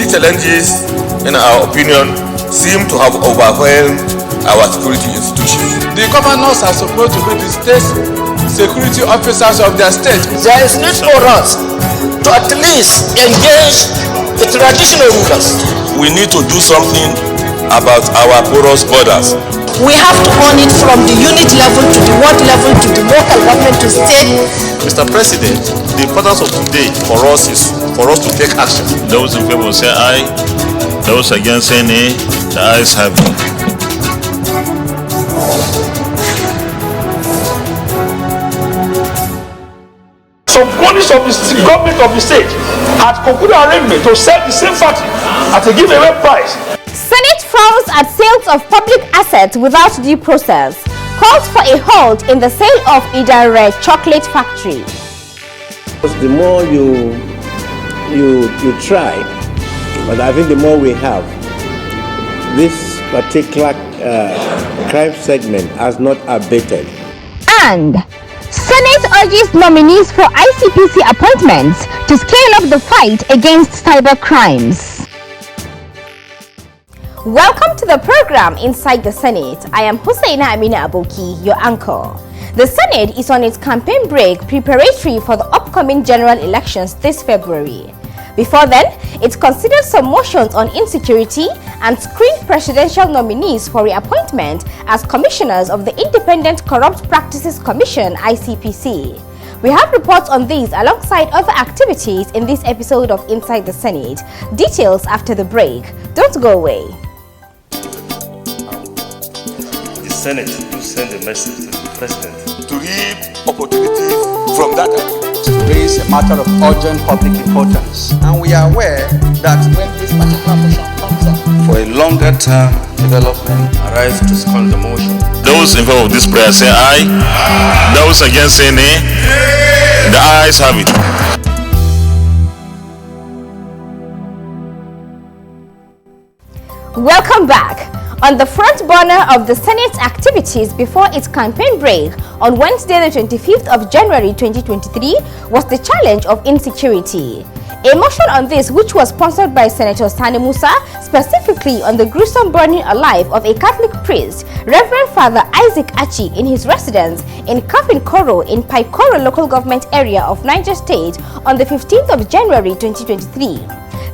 These challenges, in our opinion, seem to have overwhelmed our security institutions. The governors are supposed to be the state security officers of their state. There is need for us to at least engage the traditional rulers. We need to do something about our porous borders. We have to own it from the unit level to the ward level to the local government to state. Mr. President, the importance of today for us is for us to take action. Those in favor say aye. Those against say nay. The ayes have it. Some bodies of the government of the state had concluded arrangement to sell the same factory at a giveaway price. Senate frowns at sales of public assets without due process. Calls for a halt in the sale of Idare chocolate factory. The more you try, but I think the more we have, this particular crime segment has not abated. And Senate urges nominees for ICPC appointments to scale up the fight against cyber crimes. Welcome to the program Inside the Senate. I am Hussaina Amina Aboki, your anchor. The Senate is on its campaign break preparatory for the upcoming general elections this February. Before then, it considered some motions on insecurity and screened presidential nominees for reappointment as commissioners of the Independent Corrupt Practices Commission (ICPC). We have reports on these alongside other activities in this episode of Inside the Senate. Details after the break. Don't go away. The Senate to send a message to the President to reap opportunities from that agreement. Raise a matter of urgent public importance. And we are aware that when this particular motion comes up for a longer term development, arise to second the motion. Those in favor of this prayer say aye. Those against say nay. The ayes have it. Welcome back. On the front burner of the Senate's activities before its campaign break on Wednesday the 25th of January 2023 was the challenge of insecurity. A motion on this, which was sponsored by Senator Sani Musa, specifically on the gruesome burning alive of a Catholic priest, Reverend Father Isaac Achi, in his residence in Kafin Koro in Paikoro local government area of Niger State on the 15th of January 2023.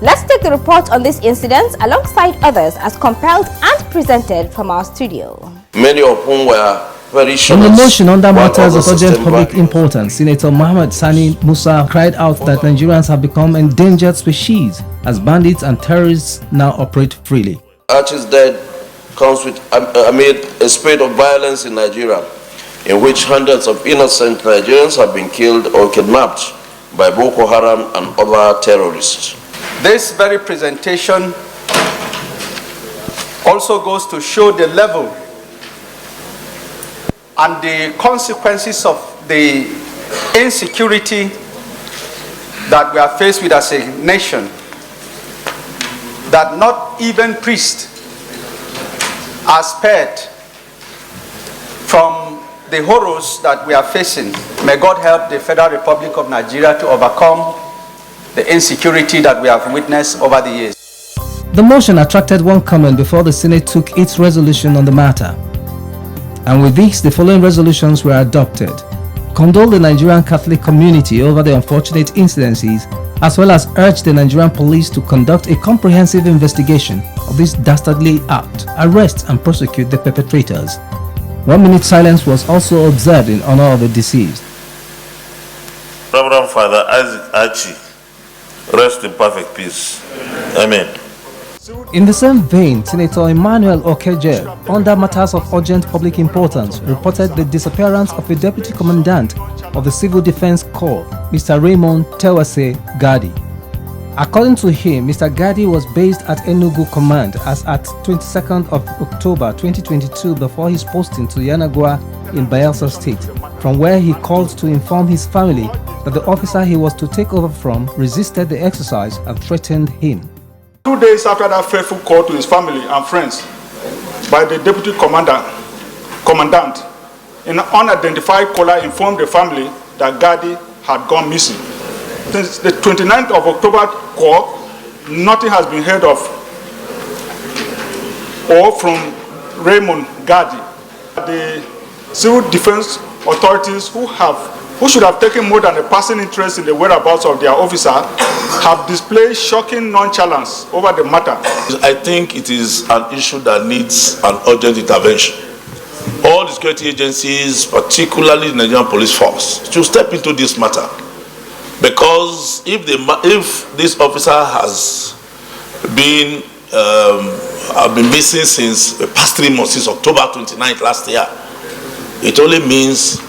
Let's take the report on this incident alongside others as compiled and presented from our studio. Many of whom were very sure. On the motion under matters of urgent public importance, Senator Mohammed Sani Musa cried out that Nigerians have become endangered species as bandits and terrorists now operate freely. Archie's death comes with amid a spate of violence in Nigeria, in which hundreds of innocent Nigerians have been killed or kidnapped by Boko Haram and other terrorists. This very presentation also goes to show the level and the consequences of the insecurity that we are faced with as a nation, that not even priests are spared from the horrors that we are facing. May God help the Federal Republic of Nigeria to overcome the insecurity that we have witnessed over the years. The motion attracted one comment before the Senate took its resolution on the matter. And with this, the following resolutions were adopted. Condole the Nigerian Catholic community over the unfortunate incidences, as well as urge the Nigerian police to conduct a comprehensive investigation of this dastardly act, arrest and prosecute the perpetrators. 1 minute silence was also observed in honor of the deceased. Reverend Father Isaac Achi, rest in perfect peace. Amen. In the same vein, Senator Emmanuel Okeje, under matters of urgent public importance, reported the disappearance of a deputy commandant of the Civil Defense Corps, Mr. Raymond Tewase Gadi. According to him, Mr. Gadi was based at Enugu Command as at 22nd of October 2022 before his posting to Yanagwa in Bayelsa State, from where he called to inform his family that the officer he was to take over from resisted the exercise and threatened him. 2 days after that fateful call to his family and friends by the deputy commandant, an unidentified caller informed the family that Gadi had gone missing. Since the 29th of October call, nothing has been heard of or from Raymond Gadi. The civil defense authorities who should have taken more than a passing interest in the whereabouts of their officer have displayed shocking nonchalance over the matter. I think it is an issue that needs an urgent intervention. All the security agencies, particularly the Nigerian police force, should step into this matter. Because if this officer has been missing since the past 3 months, since October 29th last year, it only means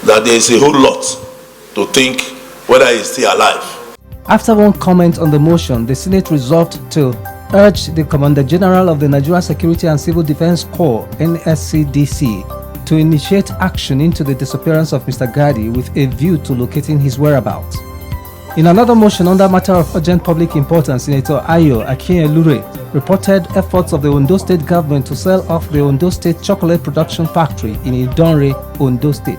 that there is a whole lot to think whether he is still alive. After one comment on the motion, the Senate resolved to urge the Commander General of the Nigeria Security and Civil Defense Corps (NSCDC) to initiate action into the disappearance of Mr. Gadi with a view to locating his whereabouts. In another motion under matter of urgent public importance, Senator Ayo Akinelure reported efforts of the Ondo State government to sell off the Ondo State chocolate production factory in Idonre, Ondo State.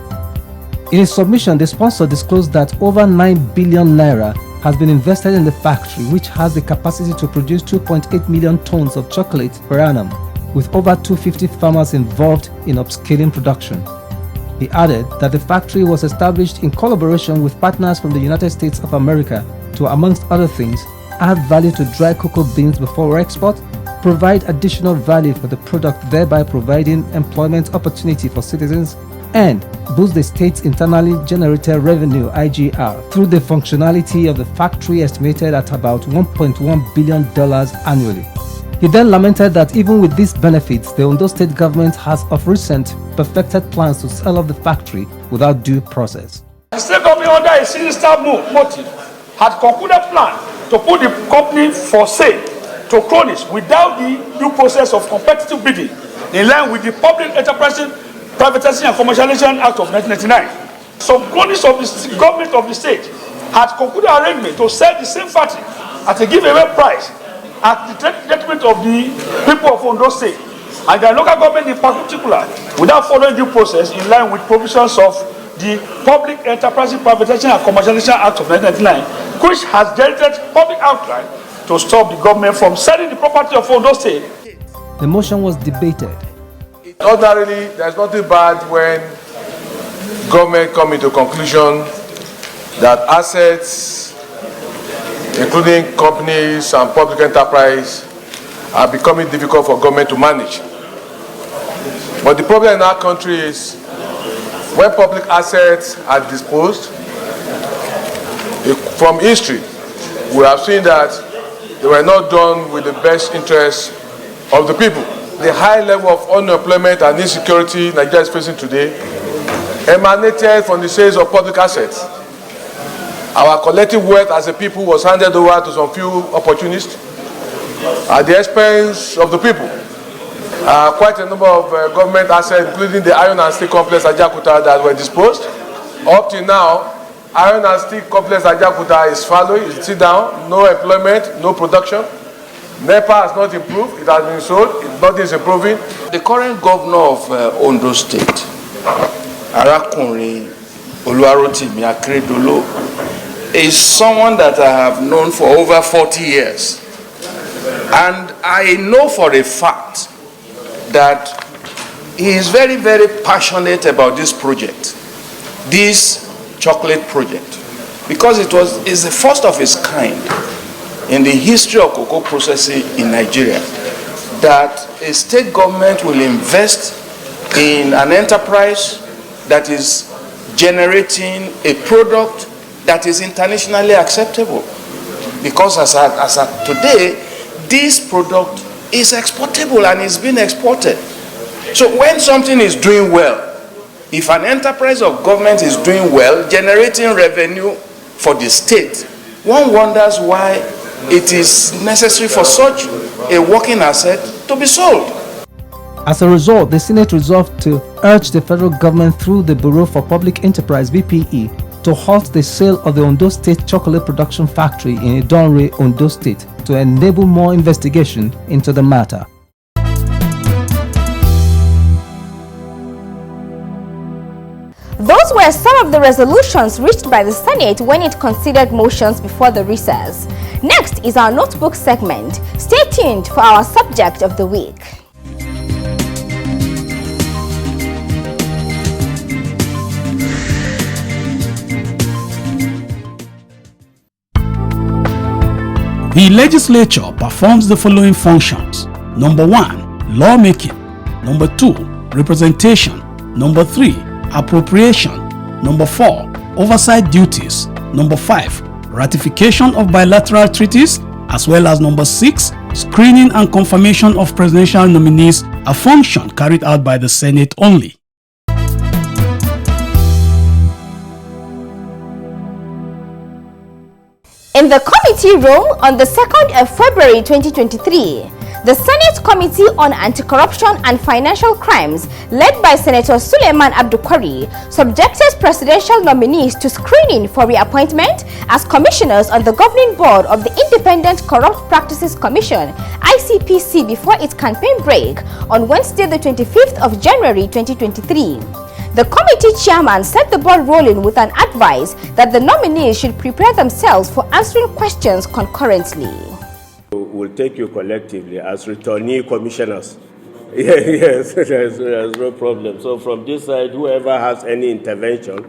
In his submission, the sponsor disclosed that over 9 billion naira has been invested in the factory, which has the capacity to produce 2.8 million tons of chocolate per annum, with over 250 farmers involved in upscaling production. He added that the factory was established in collaboration with partners from the United States of America to, amongst other things, add value to dry cocoa beans before export, provide additional value for the product, thereby providing employment opportunity for citizens, and boost the state's internally generated revenue (IGR) through the functionality of the factory estimated at about $1.1 billion annually. He then lamented that even with these benefits, the Ondo State government has of recent perfected plans to sell off the factory without due process. The state government, under a sinister motive, had concluded plan to put the company for sale to cronies without the due process of competitive bidding, in line with the Public Enterprise Privatization and Commercialization Act of 1999. Some cronies of the government of the state had concluded arrangement to sell the same factory at a giveaway price at the detriment of the people of Ondo State and the local government in particular, without following due process in line with provisions of the Public Enterprise Privatization and Commercialization Act of 1999, which has generated public outcry to stop the government from selling the property of Ondo State. The motion was debated. Ordinarily, there's nothing bad when government come into conclusion that assets, including companies and public enterprise, are becoming difficult for government to manage. But the problem in our country is when public assets are disposed, from history, we have seen that they were not done with the best interests of the people. The high level of unemployment and insecurity Nigeria is facing today emanated from the sales of public assets. Our collective wealth as a people was handed over to some few opportunists at the expense of the people. Quite a number of government assets, including the iron and steel complex at Jakarta, that were disposed. Up till now, iron and steel complex at Jakarta is fallow, it's sit down, no employment, no production. NEPA has not improved, it has been sold, nothing is improving. The current governor of Ondo State, Arakunrin Oluwarotimi Akeredolu, is someone that I have known for over 40 years. And I know for a fact that he is very, very passionate about this project, this chocolate project, because it's the first of its kind in the history of cocoa processing in Nigeria that a state government will invest in an enterprise that is generating a product that is internationally acceptable. Because as at today, this product is exportable and is being exported. So when something is doing well, if an enterprise of government is doing well, generating revenue for the state, one wonders why it is necessary for such a working asset to be sold. As a result, the Senate resolved to urge the federal government through the Bureau for Public Enterprise (BPE) to halt the sale of the Ondo State chocolate production factory in Idonre, Ondo State, to enable more investigation into the matter. Those were some of the resolutions reached by the Senate when it considered motions before the recess. Next is our notebook segment. Stay tuned for our subject of the week. The legislature performs the following functions. Number 1, lawmaking. Number 2, representation. Number 3, appropriation. Number 4, oversight duties. Number 5, ratification of bilateral treaties, as well as number 6, screening and confirmation of presidential nominees, a function carried out by the Senate only. In the committee room on the 2nd of February 2023, the Senate Committee on Anti-Corruption and Financial Crimes, led by Senator Suleiman Abdukwari, subjected presidential nominees to screening for reappointment as commissioners on the governing board of the Independent Corrupt Practices Commission, ICPC, before its campaign break on Wednesday, the 25th of January 2023. The committee chairman set the ball rolling with an advice that the nominees should prepare themselves for answering questions concurrently. We'll take you collectively as returnee commissioners. Yes, there's no problem. So from this side, whoever has any intervention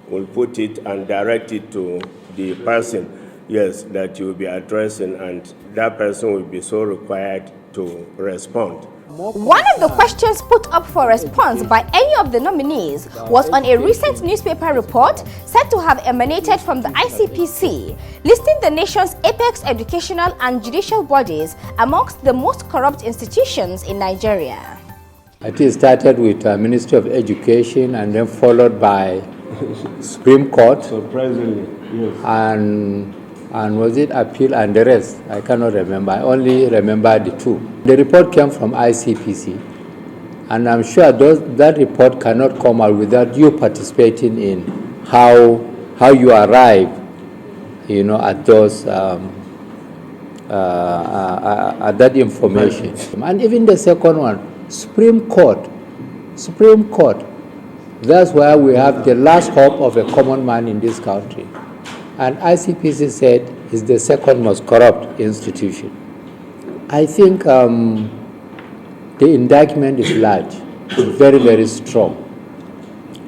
will put it and direct it to the person, yes, that you will be addressing, and that person will be so required to respond. One of the questions put up for response by any of the nominees was on a recent newspaper report said to have emanated from the ICPC, listing the nation's apex educational and judicial bodies amongst the most corrupt institutions in Nigeria. I think it started with Ministry of Education and then followed by Supreme Court. Surprisingly, yes. And was it appeal and the rest? I cannot remember. I only remember the two. The report came from ICPC, and I'm sure that report cannot come out without you participating in how you arrive, at those at that information. And even the second one, Supreme Court. That's where we have the last hope of a common man in this country. And ICPC said is the second most corrupt institution. I think the indictment is large, very, very strong.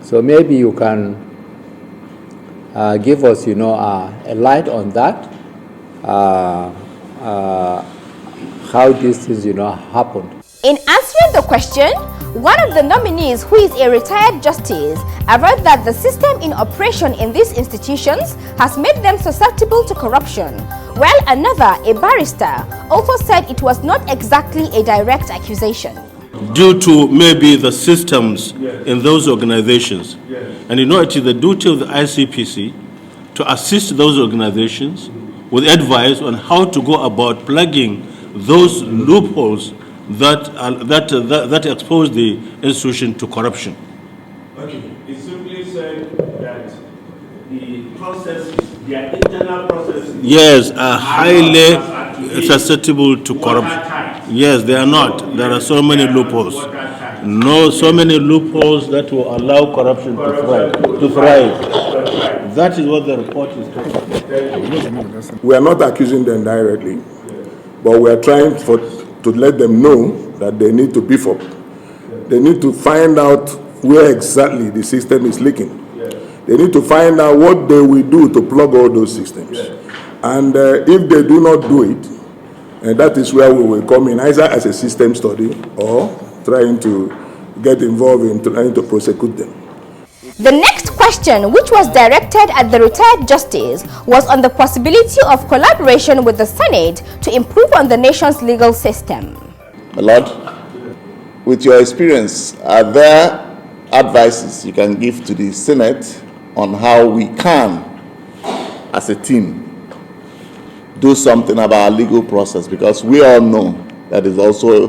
So maybe you can give us, a light on that, how these things, happened. In answering the question, one of the nominees, who is a retired justice, averred that the system in operation in these institutions has made them susceptible to corruption, while another, a barrister, also said it was not exactly a direct accusation. Due to maybe the systems in those organizations. And it is the duty of the ICPC to assist those organizations with advice on how to go about plugging those loopholes that expose the institution to corruption. Okay. It simply said that the processes, their internal processes, yes, are highly susceptible to corruption. Yes, they are not. There are so many loopholes. So many loopholes that will allow corruption to thrive. That is what the report is talking about. We are not accusing them directly, but we are trying to let them know that they need to beef up. They need to find out where exactly the system is leaking. They need to find out what they will do to plug all those systems. And if they do not do it, and that is where we will come in, either as a system study or trying to get involved in trying to prosecute them. The next question, which was directed at the retired justice, was on the possibility of collaboration with the Senate to improve on the nation's legal system. My Lord, with your experience, are there advices you can give to the Senate on how we can, as a team, do something about our legal process? Because we all know that is also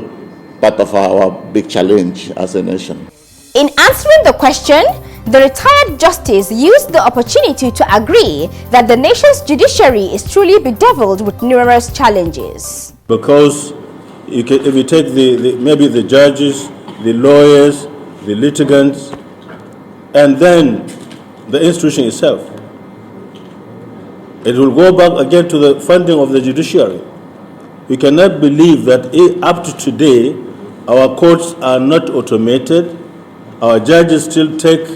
part of our big challenge as a nation. In answering the question, the retired justice used the opportunity to agree that the nation's judiciary is truly bedeviled with numerous challenges. Because if you take maybe the judges, the lawyers, the litigants, and then the institution itself. It will go back again to the funding of the judiciary. We cannot believe that up to today, our courts are not automated. Our judges still take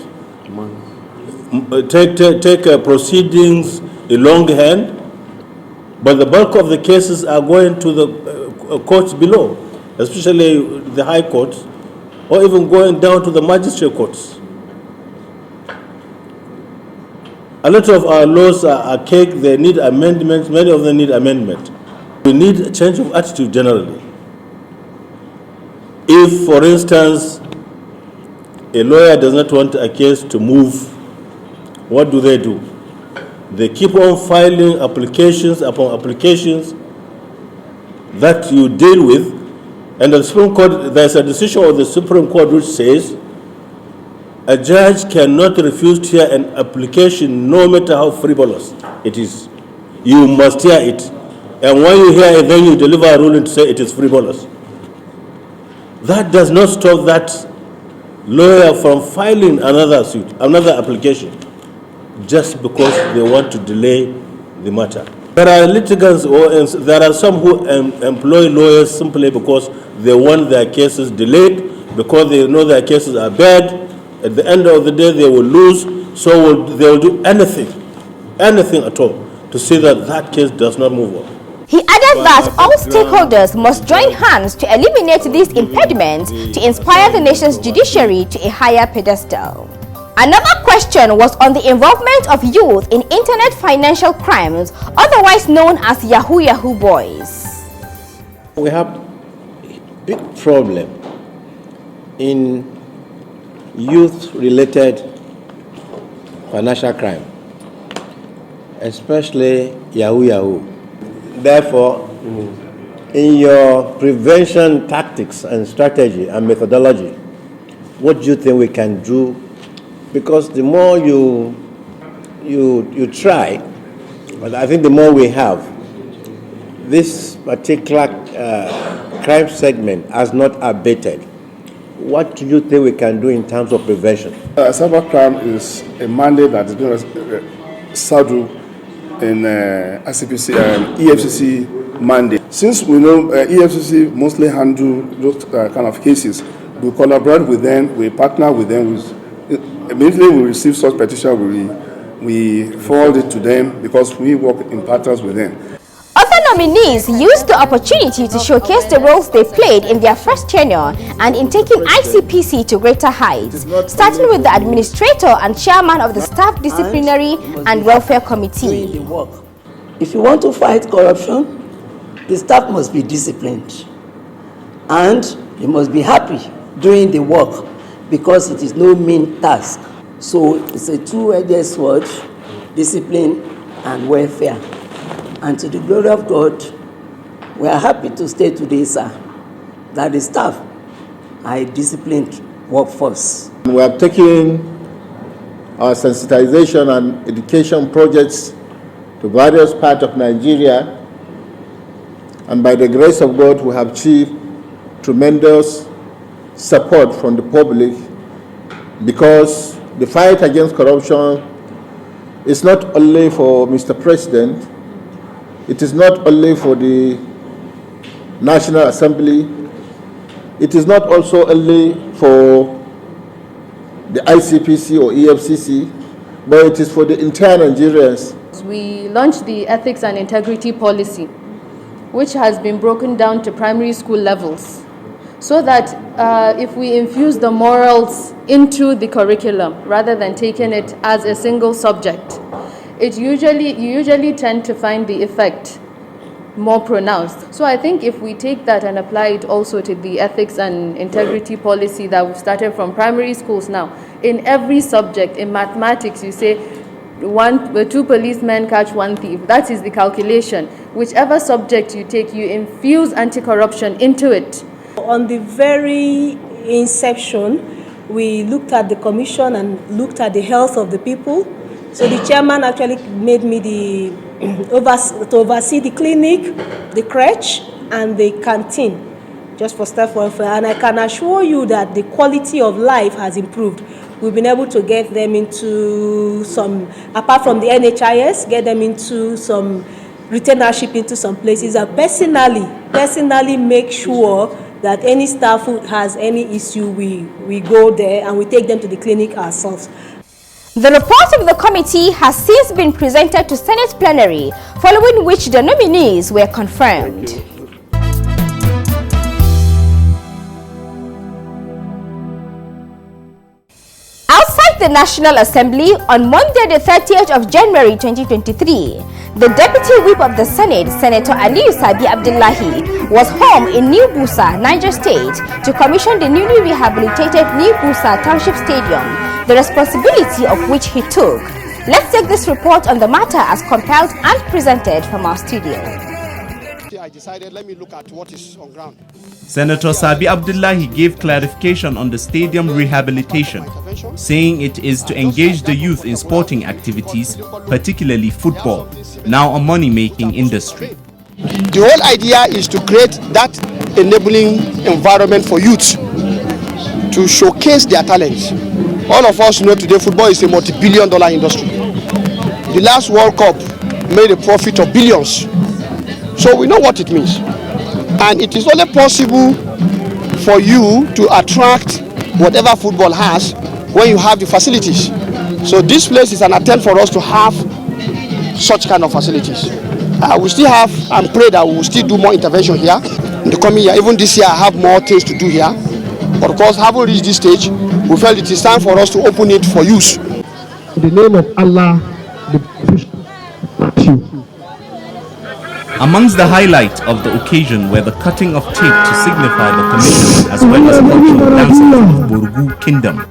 proceedings in long hand, but the bulk of the cases are going to the courts below, especially the high courts, or even going down to the magistrate courts. A lot of our laws are archaic, they need amendments, many of them need amendment. We need a change of attitude generally. If, for instance, a lawyer does not want a case to move, what do? They keep on filing applications upon applications that you deal with, and the Supreme Court, there's a decision of the Supreme Court which says a judge cannot refuse to hear an application no matter how frivolous it is. You must hear it. And when you hear it, then you deliver a ruling to say it is frivolous. That does not stop that lawyer from filing another suit, another application, just because they want to delay the matter. There are litigants, or there are some who employ lawyers simply because they want their cases delayed, because they know their cases are bad. At the end of the day, they will lose, so they will do anything at all, to see that that case does not move on. He added that all stakeholders must join hands to eliminate these impediments to inspire the nation's judiciary to a higher pedestal. Another question was on the involvement of youth in internet financial crimes, otherwise known as Yahoo boys. We have a big problem in youth-related financial crime, especially Yahoo. Therefore, in your prevention tactics and strategy and methodology, what do you think we can do? Because the more you try, but I think the more we have, this particular crime segment has not abated. What do you think we can do in terms of prevention? Cybercrime is a mandate that is being saddled in ICPC and EFCC mandate. Since we know EFCC mostly handle those kind of cases, we collaborate with them, we partner with them. Immediately we receive such petition, we forward it to them because we work in partners with them. Other nominees used the opportunity to showcase the roles they played in their first tenure and in taking ICPC to greater heights, starting with the administrator and chairman of the Staff Disciplinary and Welfare Committee. If you want to fight corruption, the staff must be disciplined and they must be happy doing the work because it is no mean task. So it's a two-edged sword, discipline and welfare. And to the glory of God, we are happy to state today, sir, that the staff are a disciplined workforce. We have taken our sensitization and education projects to various parts of Nigeria, and by the grace of God, we have achieved tremendous support from the public, because the fight against corruption is not only for Mr. President, it is not only for the National Assembly, it is not also only for the ICPC or EFCC, but it is for the entire Nigerians. We launched the Ethics and Integrity Policy, which has been broken down to primary school levels, so that if we infuse the morals into the curriculum rather than taking it as a single subject, you usually tend to find the effect more pronounced. So I think if we take that and apply it also to the ethics and integrity policy that we've started from primary schools now, in every subject, in mathematics, you say two policemen catch one thief. That is the calculation. Whichever subject you take, you infuse anti-corruption into it. On the very inception, we looked at the commission and looked at the health of the people. So the chairman actually made me to oversee the clinic, the crèche, and the canteen, just for staff welfare. And I can assure you that the quality of life has improved we've been able to get them into some, apart from the NHIS, get them into some retainership into some places, and personally make sure that any staff who has any issue, we go there and we take them to the clinic ourselves. The report of the committee has since been presented to Senate plenary, following which the nominees were confirmed. Outside the National Assembly, on Monday the 30th of January 2023, the Deputy Whip of the Senate, Senator Aliyu Sabi Abdullahi, was home in New Busa, Niger State, to commission the newly rehabilitated New Busa Township Stadium, the responsibility of which he took. Let's take this report on the matter as compiled and presented from our studio. I decided, let me look at what is on ground. Senator Sabi Abdullahi gave clarification on the stadium rehabilitation, saying it is to engage the youth in sporting activities, particularly football, now a money-making industry. The whole idea is to create that enabling environment for youth to showcase their talents. All of us know today football is a multi-billion-dollar industry. The last World Cup made a profit of billions. So we know what it means. And it is only possible for you to attract whatever football has when you have the facilities. So this place is an attempt for us to have such kind of facilities. We still have and pray that we will still do more intervention here in the coming year. Even this year I have more things to do here. But of course, having reached this stage, we felt it is time for us to open it for use. In the name of Allah, Amongst the highlights of the occasion were the cutting of tape to signify the commission, as well as cultural dances of Borgu Kingdom.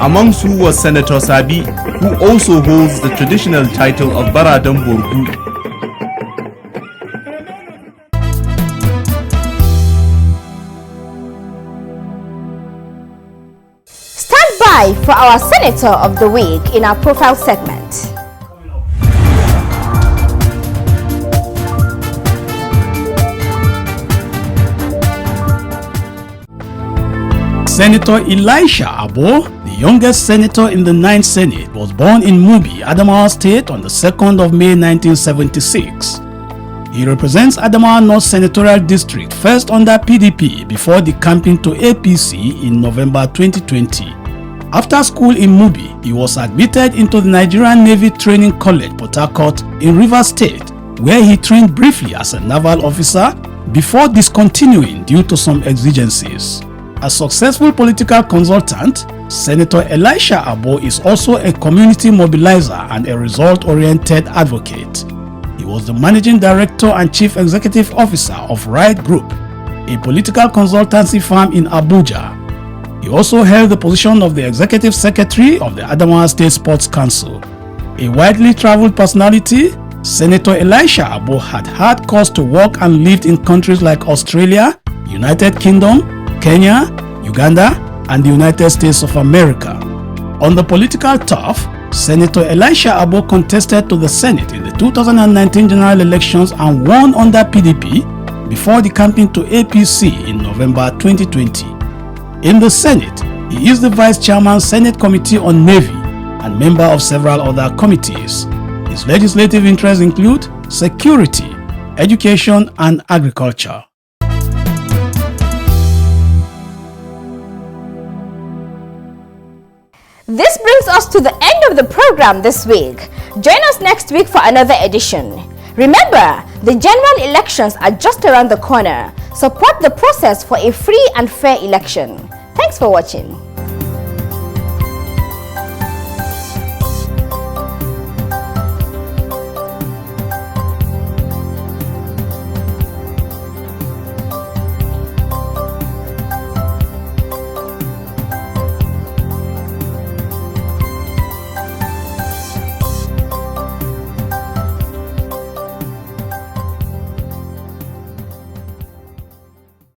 Amongst who was Senator Sabi, who also holds the traditional title of Baradam Borgu. For our Senator of the Week in our profile segment. Senator Elisha Abo, the youngest senator in the 9th Senate, was born in Mubi, Adamawa State on the 2nd of May 1976. He represents Adamawa North Senatorial District first under PDP before decamping to APC in November 2020. After school in Mubi, he was admitted into the Nigerian Navy Training College, Port Harcourt in Rivers State, where he trained briefly as a naval officer before discontinuing due to some exigencies. A successful political consultant, Senator Elisha Abo is also a community mobilizer and a result-oriented advocate. He was the managing director and chief executive officer of Right Group, a political consultancy firm in Abuja. He also held the position of the Executive Secretary of the Adamawa State Sports Council. A widely traveled personality, Senator Elisha Abo had cause to work and lived in countries like Australia, United Kingdom, Kenya, Uganda, and the United States of America. On the political turf, Senator Elisha Abo contested to the Senate in the 2019 general elections and won under PDP before decamping to APC in November 2020. In the Senate, he is the Vice Chairman Senate Committee on Navy and member of several other committees. His legislative interests include security, education, and agriculture. This brings us to the end of the program this week. Join us next week for another edition. Remember, the general elections are just around the corner. Support the process for a free and fair election. Thanks for watching.